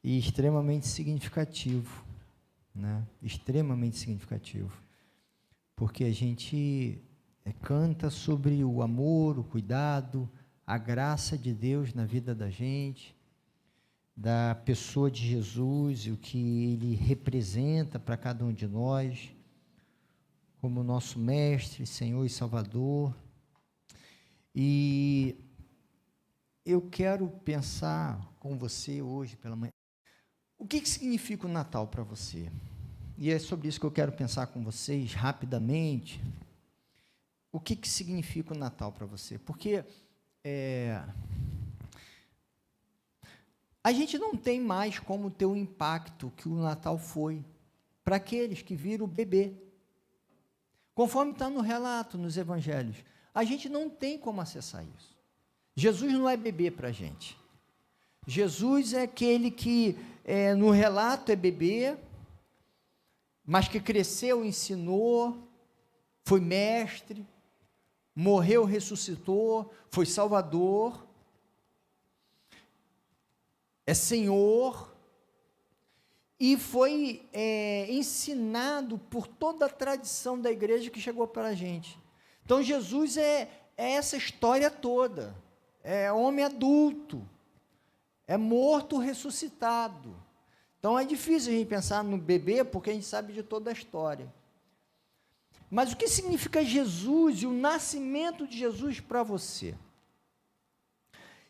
e extremamente significativo, né? Extremamente significativo, porque a gente canta sobre o amor, o cuidado, a graça de Deus na vida da gente, da pessoa de Jesus e o que Ele representa para cada um de nós, como nosso Mestre, Senhor e Salvador. E eu quero pensar com você hoje pela manhã, o que significa o Natal para você? E é sobre isso que eu quero pensar com vocês rapidamente. O que significa o Natal para você? Porque a gente não tem mais como ter o impacto que o Natal foi para aqueles que viram o bebê. Conforme está no relato, nos evangelhos, a gente não tem como acessar isso. Jesus não é bebê para a gente. Jesus é aquele que, no relato, é bebê, mas que cresceu, ensinou, foi mestre, morreu, ressuscitou, foi Salvador, é Senhor, e foi ensinado por toda a tradição da igreja que chegou para a gente. Então, Jesus é essa história toda, é homem adulto, é morto ressuscitado. Então, é difícil a gente pensar no bebê, porque a gente sabe de toda a história. Mas o que significa Jesus e o nascimento de Jesus para você?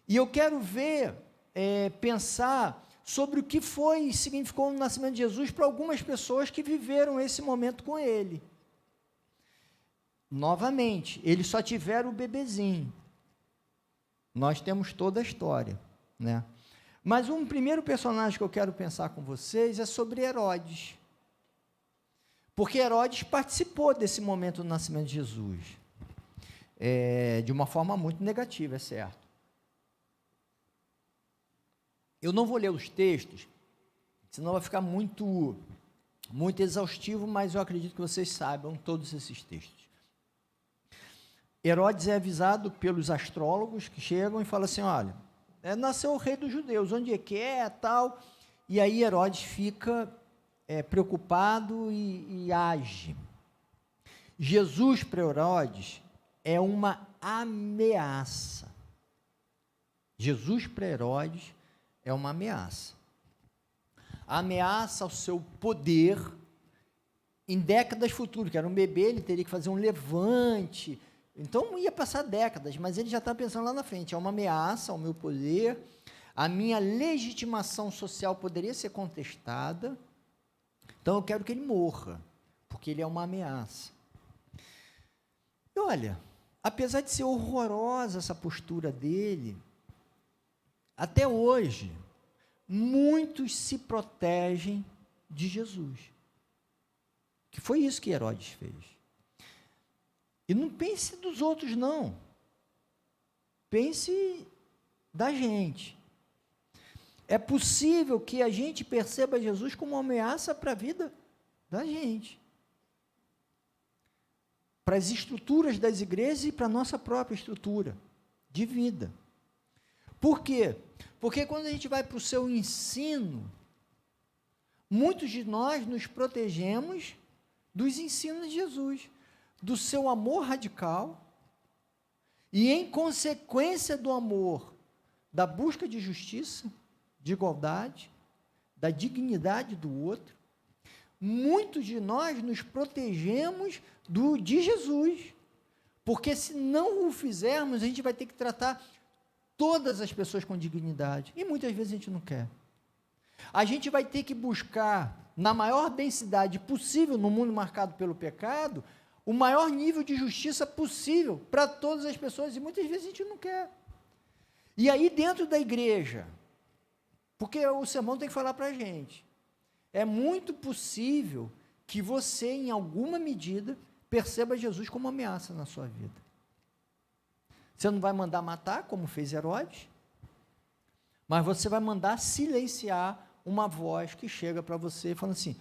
E eu quero pensar sobre o que foi e significou o nascimento de Jesus para algumas pessoas que viveram esse momento com ele. Novamente, eles só tiveram o bebezinho. Nós temos toda a história, né? Mas um primeiro personagem que eu quero pensar com vocês é sobre Herodes. Porque Herodes participou desse momento do nascimento de Jesus. De uma forma muito negativa, é certo. Eu não vou ler os textos, senão vai ficar muito exaustivo, mas eu acredito que vocês saibam todos esses textos. Herodes é avisado pelos astrólogos que chegam e falam assim, olha, nasceu o rei dos judeus, onde é que é, tal, e aí Herodes fica preocupado e age. Jesus para Herodes é uma ameaça. Jesus para Herodes é uma ameaça. A ameaça ao seu poder em décadas futuras, que era um bebê, ele teria que fazer um levante, então ia passar décadas, mas ele já está pensando lá na frente, é uma ameaça ao meu poder, a minha legitimação social poderia ser contestada, então eu quero que ele morra, porque ele é uma ameaça. E olha, apesar de ser horrorosa essa postura dele, até hoje, muitos se protegem de Jesus, que foi isso que Herodes fez. E não pense dos outros, não. Pense da gente. É possível que a gente perceba Jesus como uma ameaça para a vida da gente, para as estruturas das igrejas e para a nossa própria estrutura de vida. Por quê? Porque quando a gente vai para o seu ensino, muitos de nós nos protegemos dos ensinos de Jesus, do seu amor radical, e em consequência do amor, da busca de justiça, de igualdade, da dignidade do outro, muitos de nós nos protegemos de Jesus, porque se não o fizermos, a gente vai ter que tratar todas as pessoas com dignidade, e muitas vezes a gente não quer. A gente vai ter que buscar, na maior densidade possível, no mundo marcado pelo pecado, o maior nível de justiça possível para todas as pessoas, e muitas vezes a gente não quer. E aí dentro da igreja, porque o sermão tem que falar para a gente, é muito possível que você, em alguma medida, perceba Jesus como uma ameaça na sua vida. Você não vai mandar matar, como fez Herodes, mas você vai mandar silenciar uma voz que chega para você falando assim,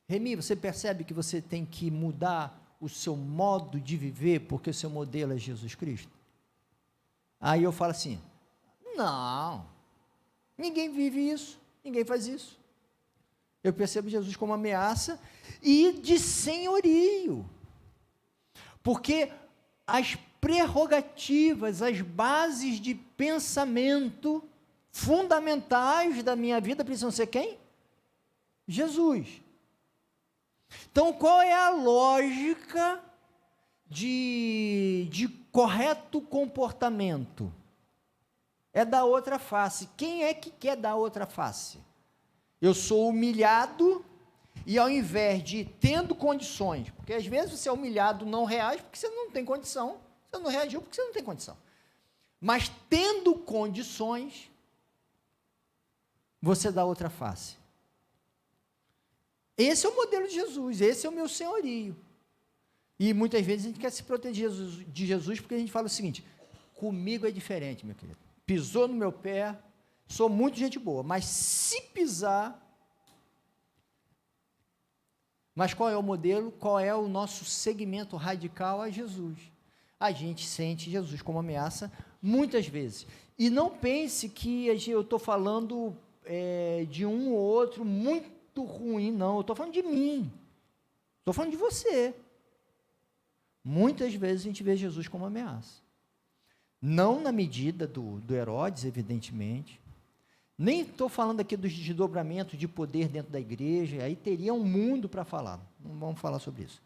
Remi, você percebe que você tem que mudar o seu modo de viver, porque o seu modelo é Jesus Cristo? Aí eu falo assim, não, ninguém vive isso, Ninguém faz isso. Eu percebo Jesus como ameaça e de senhorio. Porque as prerrogativas, as bases de pensamento fundamentais da minha vida precisam ser quem? Jesus. Então, qual é a lógica de correto comportamento? É da outra face. Quem é que quer dar outra face? Eu sou humilhado e ao invés de tendo condições, porque às vezes você é humilhado, não reage porque você não tem condição, você não reagiu porque você não tem condição. Mas tendo condições, você dá outra face. Esse é o modelo de Jesus, esse é o meu senhorio. E muitas vezes a gente quer se proteger de Jesus porque a gente fala o seguinte: comigo é diferente, meu querido. Pisou no meu pé, sou muito gente boa, mas se pisar... Mas qual é o modelo? Qual é o nosso segmento radical a Jesus? A gente sente Jesus como ameaça muitas vezes. E não pense que eu estou falando de um ou outro muito ruim, não. Eu estou falando de mim. Estou falando de você. Muitas vezes a gente vê Jesus como ameaça. Não na medida do Herodes, evidentemente. Nem estou falando aqui dos desdobramentos de poder dentro da igreja, aí teria um mundo para falar, não vamos falar sobre isso.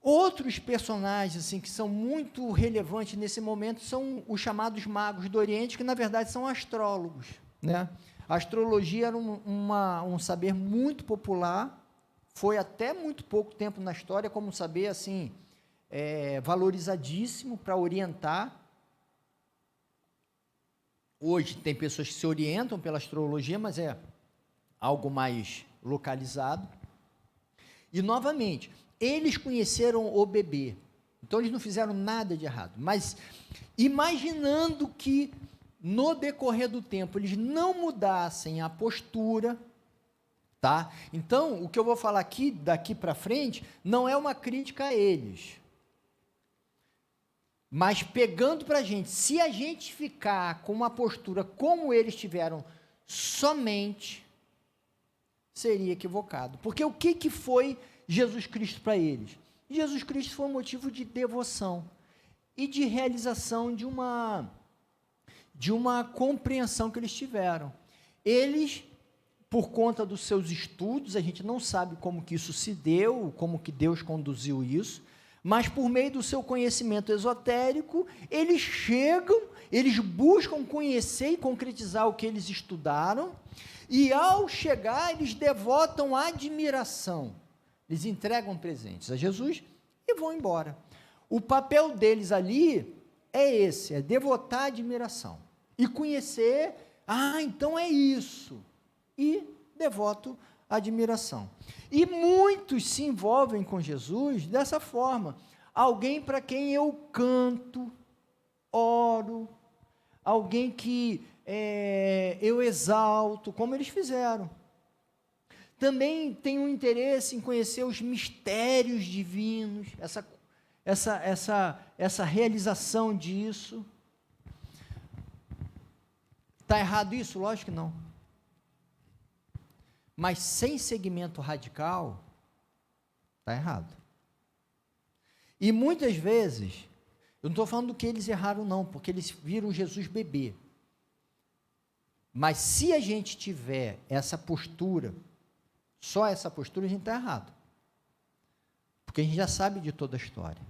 Outros personagens assim, que são muito relevantes nesse momento são os chamados magos do Oriente, que na verdade são astrólogos, né? A astrologia era um saber muito popular, foi até muito pouco tempo na história como um saber assim, valorizadíssimo para orientar. Hoje tem pessoas que se orientam pela astrologia, mas é algo mais localizado. E, novamente, eles conheceram o bebê. Então, eles não fizeram nada de errado. Mas, imaginando que, no decorrer do tempo, eles não mudassem a postura, tá? Então, o que eu vou falar aqui, daqui para frente, não é uma crítica a eles. Mas pegando para a gente, se a gente ficar com uma postura como eles tiveram somente, seria equivocado. Porque o que foi Jesus Cristo para eles? Jesus Cristo foi um motivo de devoção e de realização de uma compreensão que eles tiveram. Eles, por conta dos seus estudos, a gente não sabe como que isso se deu, como que Deus conduziu isso, mas por meio do seu conhecimento esotérico, eles buscam conhecer e concretizar o que eles estudaram, e ao chegar, eles devotam admiração, eles entregam presentes a Jesus e vão embora. O papel deles ali é esse, é devotar admiração, e conhecer, então é isso, e devoto admiração. E muitos se envolvem com Jesus dessa forma. Alguém para quem eu canto, oro, alguém que eu exalto, como eles fizeram. Também tem um interesse em conhecer os mistérios divinos, essa realização disso. Está errado isso? Lógico que não. Mas sem segmento radical, está errado. E muitas vezes, eu não estou falando que eles erraram não, porque eles viram Jesus bebê. Mas se a gente tiver essa postura, só essa postura, a gente está errado. Porque a gente já sabe de toda a história.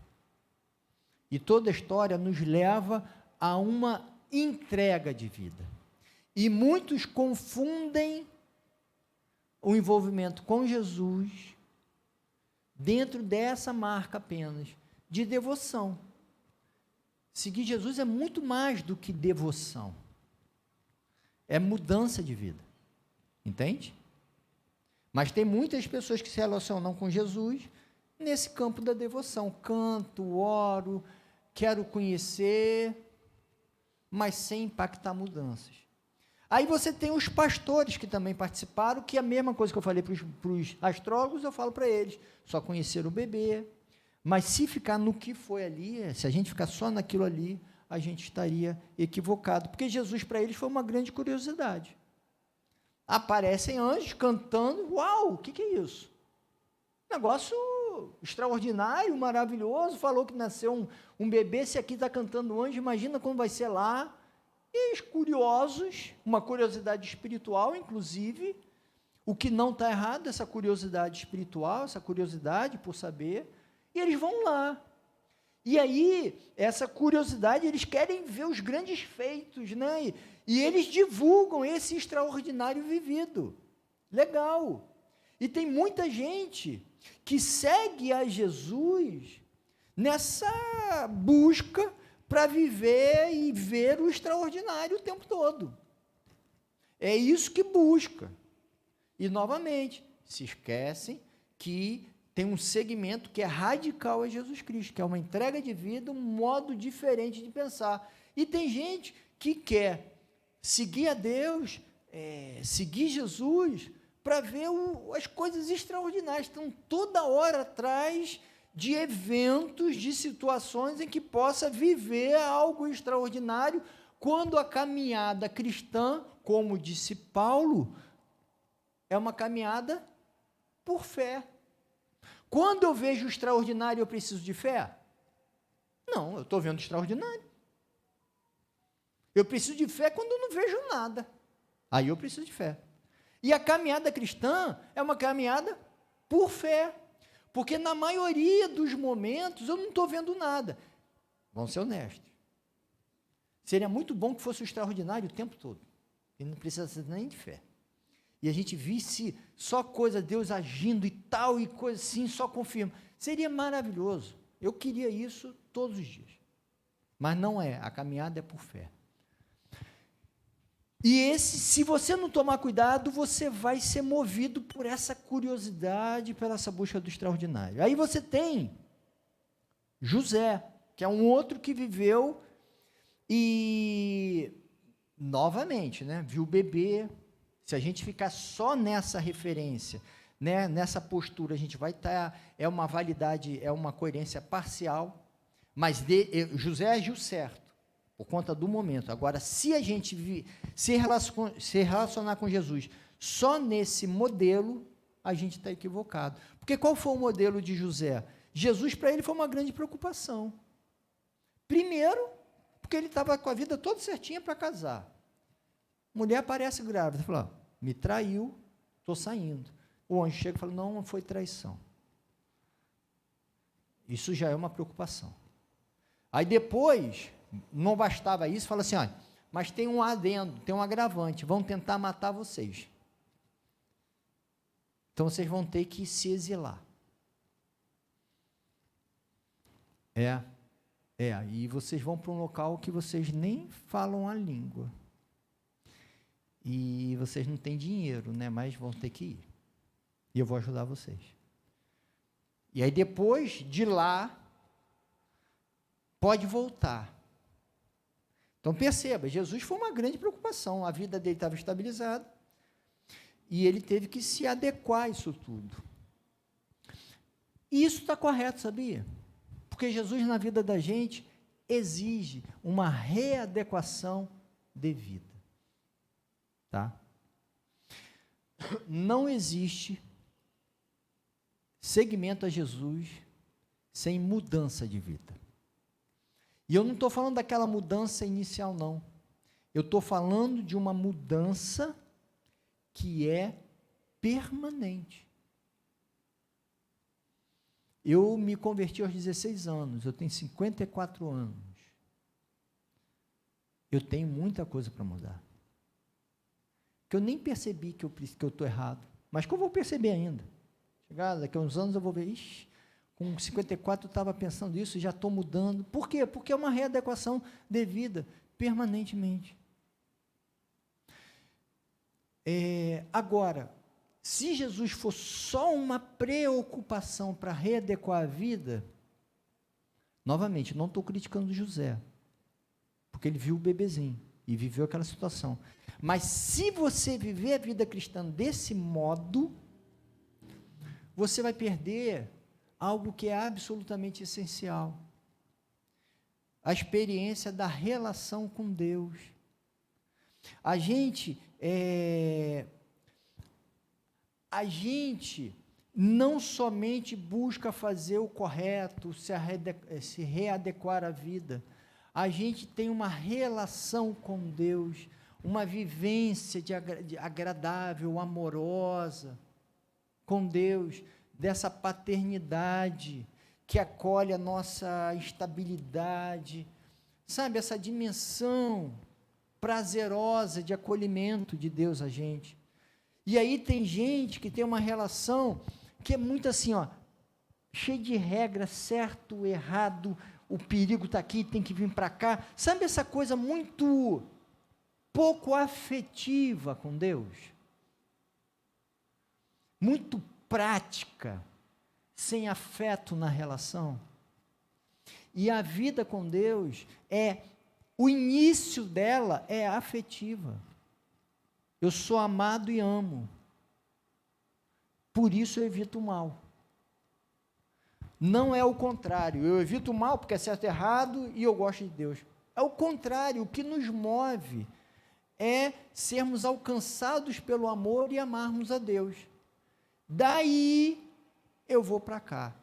E toda a história nos leva a uma entrega de vida. E muitos confundem o envolvimento com Jesus dentro dessa marca apenas de devoção. Seguir Jesus é muito mais do que devoção. É mudança de vida. Entende? Mas tem muitas pessoas que se relacionam com Jesus nesse campo da devoção. Canto, oro, quero conhecer, mas sem impactar mudanças. Aí você tem os pastores que também participaram, que é a mesma coisa que eu falei para os astrólogos, eu falo para eles, só conheceram o bebê, mas se ficar no que foi ali, se a gente ficar só naquilo ali, a gente estaria equivocado, porque Jesus para eles foi uma grande curiosidade. aparecem anjos cantando. Uau, o que é isso? Negócio extraordinário, maravilhoso. Falou que nasceu um bebê, se aqui está cantando anjo, imagina como vai ser lá. E os curiosos, uma curiosidade espiritual, inclusive, o que não está errado, essa curiosidade espiritual, essa curiosidade por saber, e eles vão lá. E aí, essa curiosidade, eles querem ver os grandes feitos, né? E eles divulgam esse extraordinário vivido. Legal. E tem muita gente que segue a Jesus nessa busca para viver e ver o extraordinário o tempo todo. É isso que busca. E, novamente, se esquecem que tem um segmento que é radical a Jesus Cristo, que é uma entrega de vida, um modo diferente de pensar. E tem gente que quer seguir a Deus, seguir Jesus, para ver as coisas extraordinárias. Estão toda hora atrás de eventos, de situações em que possa viver algo extraordinário, quando a caminhada cristã, como disse Paulo, é uma caminhada por fé. Quando eu vejo o extraordinário, eu preciso de fé? Não, eu estou vendo o extraordinário. Eu preciso de fé quando eu não vejo nada. Aí eu preciso de fé. E a caminhada cristã é uma caminhada por fé. Porque na maioria dos momentos eu não estou vendo nada. Vamos ser honestos. Seria muito bom que fosse o extraordinário o tempo todo. E não precisa nem de fé. E a gente visse só coisa, Deus agindo e tal, e coisa assim, só confirma. Seria maravilhoso. Eu queria isso todos os dias. Mas não é, a caminhada é por fé. E se você não tomar cuidado, você vai ser movido por essa curiosidade, por essa busca do extraordinário. Aí você tem José, que é um outro que viveu e, novamente, né, viu o bebê. Se a gente ficar só nessa referência, né, nessa postura, a gente vai estar, é uma validade, é uma coerência parcial, mas José agiu certo, por conta do momento. Agora, se a gente se relacionar com Jesus só nesse modelo, a gente está equivocado. Porque qual foi o modelo de José? Jesus, para ele, foi uma grande preocupação. Primeiro, porque ele estava com a vida toda certinha para casar. Mulher aparece grávida, fala, me traiu, estou saindo. O anjo chega e fala, não foi traição. Isso já é uma preocupação. Aí depois, não bastava isso, fala assim, olha, mas tem um adendo, tem um agravante, vão tentar matar vocês. Então vocês vão ter que se exilar. E vocês vão para um local que vocês nem falam a língua. E vocês não têm dinheiro, né? Mas vão ter que ir. E eu vou ajudar vocês. E aí depois de lá, pode voltar. Então perceba, Jesus foi uma grande preocupação. A vida dele estava estabilizada. E ele teve que se adequar a isso tudo. E isso está correto, sabia? Porque Jesus na vida da gente exige uma readequação devida. Tá? Não existe segmento a Jesus sem mudança de vida. E eu não estou falando daquela mudança inicial, não. Eu estou falando de uma mudança que é permanente. Eu me converti aos 16 anos, eu tenho 54 anos. Eu tenho muita coisa para mudar. Que eu nem percebi que eu estou errado, mas que eu vou perceber ainda. Chegar daqui a uns anos eu vou ver, com 54 eu estava pensando isso, já estou mudando. Por quê? Porque é uma readequação devida, permanentemente. Agora, se Jesus for só uma preocupação para readequar a vida, novamente, não estou criticando José, porque ele viu o bebezinho e viveu aquela situação. Mas se você viver a vida cristã desse modo, você vai perder algo que é absolutamente essencial. A experiência da relação com Deus. A gente a gente não somente busca fazer o correto, se readequar à vida, a gente tem uma relação com Deus, uma vivência agradável, amorosa com Deus, dessa paternidade que acolhe a nossa instabilidade, sabe, essa dimensão prazerosa de acolhimento de Deus a gente. E aí tem gente que tem uma relação que é muito assim, ó, cheio de regra, certo, errado, o perigo está aqui, tem que vir para cá. Sabe essa coisa muito pouco afetiva com Deus? Muito prática, sem afeto na relação. E a vida com Deus o início dela é afetiva. Eu sou amado e amo. Por isso eu evito o mal. Não é o contrário. Eu evito o mal porque é certo e errado e eu gosto de Deus. É o contrário. O que nos move é sermos alcançados pelo amor e amarmos a Deus. Daí eu vou para cá.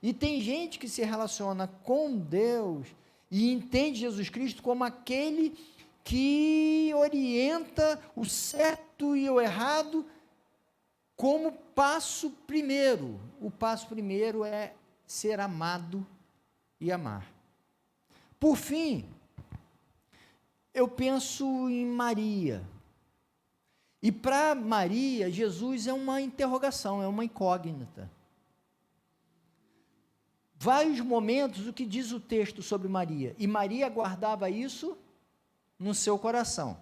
E tem gente que se relaciona com Deus e entende Jesus Cristo como aquele que orienta o certo e o errado como passo primeiro. O passo primeiro é ser amado e amar. Por fim, eu penso em Maria. E para Maria, Jesus é uma interrogação, é uma incógnita. Vários momentos, o que diz o texto sobre Maria? E Maria guardava isso no seu coração.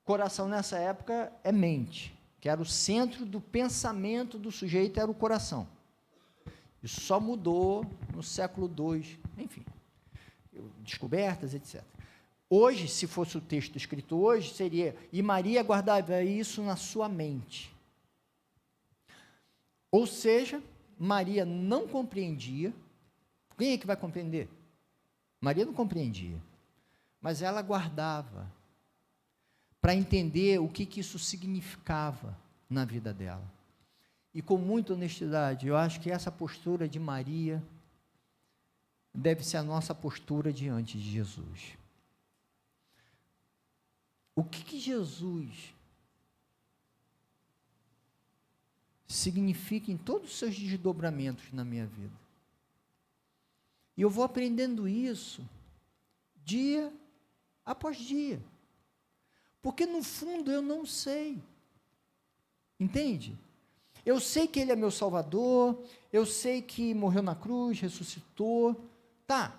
Coração nessa época é mente, que era o centro do pensamento do sujeito, era o coração. Isso só mudou no século II, enfim, descobertas, etc. Hoje, se fosse o texto escrito hoje, seria, e Maria guardava isso na sua mente. Ou seja, Maria não compreendia. Quem é que vai compreender? Maria não compreendia, mas ela guardava para entender o que isso significava na vida dela. E com muita honestidade, eu acho que essa postura de Maria deve ser a nossa postura diante de Jesus. O que Jesus significa em todos os seus desdobramentos na minha vida? E eu vou aprendendo isso dia após dia. Porque no fundo eu não sei. Entende? Eu sei que Ele é meu Salvador, eu sei que morreu na cruz, ressuscitou, tá.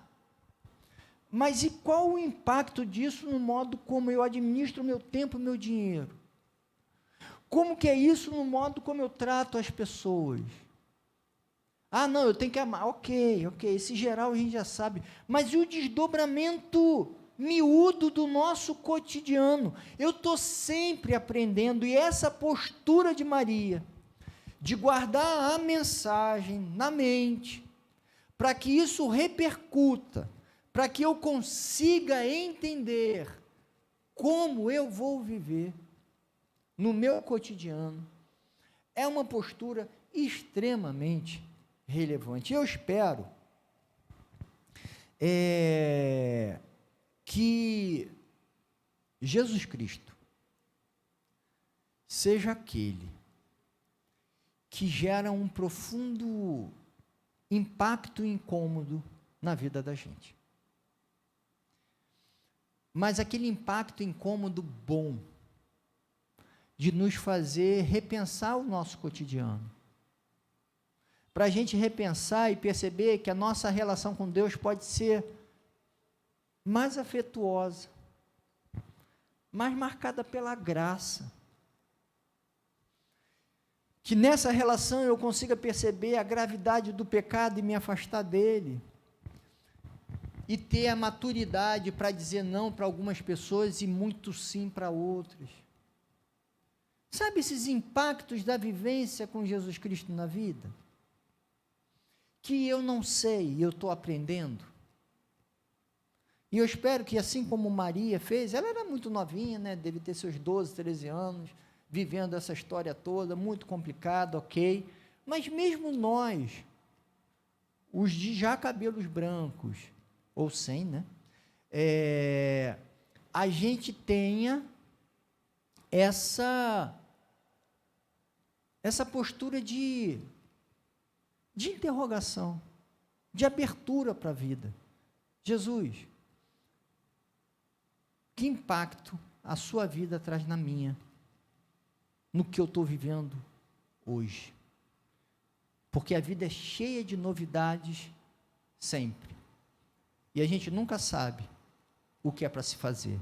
Mas e qual o impacto disso no modo como eu administro o meu tempo e o meu dinheiro? Como que é isso no modo como eu trato as pessoas? Ah, não, eu tenho que amar. Ok, esse geral a gente já sabe. Mas e o desdobramento miúdo do nosso cotidiano? Eu estou sempre aprendendo, e essa postura de Maria, de guardar a mensagem na mente, para que isso repercuta, para que eu consiga entender como eu vou viver no meu cotidiano, é uma postura extremamente relevante. Eu espero que Jesus Cristo seja aquele que gera um profundo impacto e incômodo na vida da gente. Mas aquele impacto incômodo bom, de nos fazer repensar o nosso cotidiano. Para a gente repensar e perceber que a nossa relação com Deus pode ser mais afetuosa, mais marcada pela graça. Que nessa relação eu consiga perceber a gravidade do pecado e me afastar dele. E ter a maturidade para dizer não para algumas pessoas e muito sim para outras. Sabe esses impactos da vivência com Jesus Cristo na vida? Que eu não sei, eu estou aprendendo. E eu espero que, assim como Maria fez, ela era muito novinha, né? Deve ter seus 12, 13 anos, vivendo essa história toda, muito complicada, ok, mas mesmo nós, os de já cabelos brancos, ou sem, né, a gente tenha essa postura de interrogação, de abertura para a vida. Jesus, que impacto a sua vida traz na minha, no que eu estou vivendo hoje? Porque a vida é cheia de novidades sempre. E a gente nunca sabe o que é para se fazer.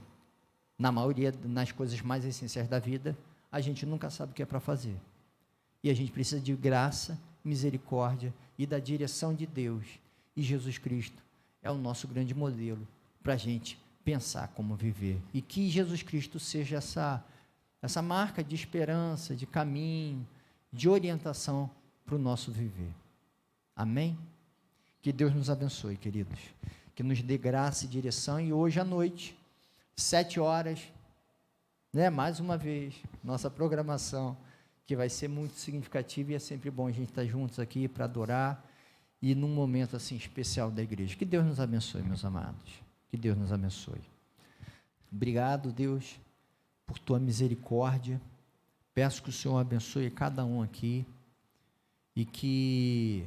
Na maioria, nas coisas mais essenciais da vida, a gente nunca sabe o que é para fazer. E a gente precisa de graça, misericórdia e da direção de Deus. E Jesus Cristo é o nosso grande modelo para a gente pensar como viver. E que Jesus Cristo seja essa marca de esperança, de caminho, de orientação para o nosso viver. Amém? Que Deus nos abençoe, queridos. Que nos dê graça e direção. E hoje à noite, 7h, né, mais uma vez, nossa programação, que vai ser muito significativa, e é sempre bom a gente estar juntos aqui para adorar, e num momento assim especial da igreja. Que Deus nos abençoe, meus amados. Que Deus nos abençoe. Obrigado, Deus, por tua misericórdia. Peço que o Senhor abençoe cada um aqui, e que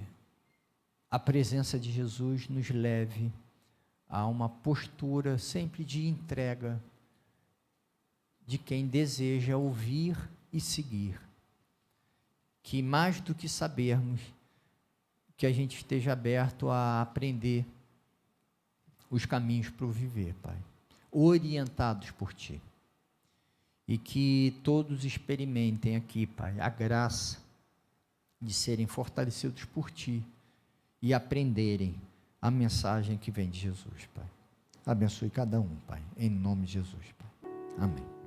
a presença de Jesus nos leve a uma postura sempre de entrega, de quem deseja ouvir e seguir. Que mais do que sabermos, que a gente esteja aberto a aprender os caminhos para o viver, Pai, orientados por Ti. E que todos experimentem aqui, Pai, a graça de serem fortalecidos por Ti e aprenderem a mensagem que vem de Jesus, Pai. Abençoe cada um, Pai, em nome de Jesus, Pai. Amém.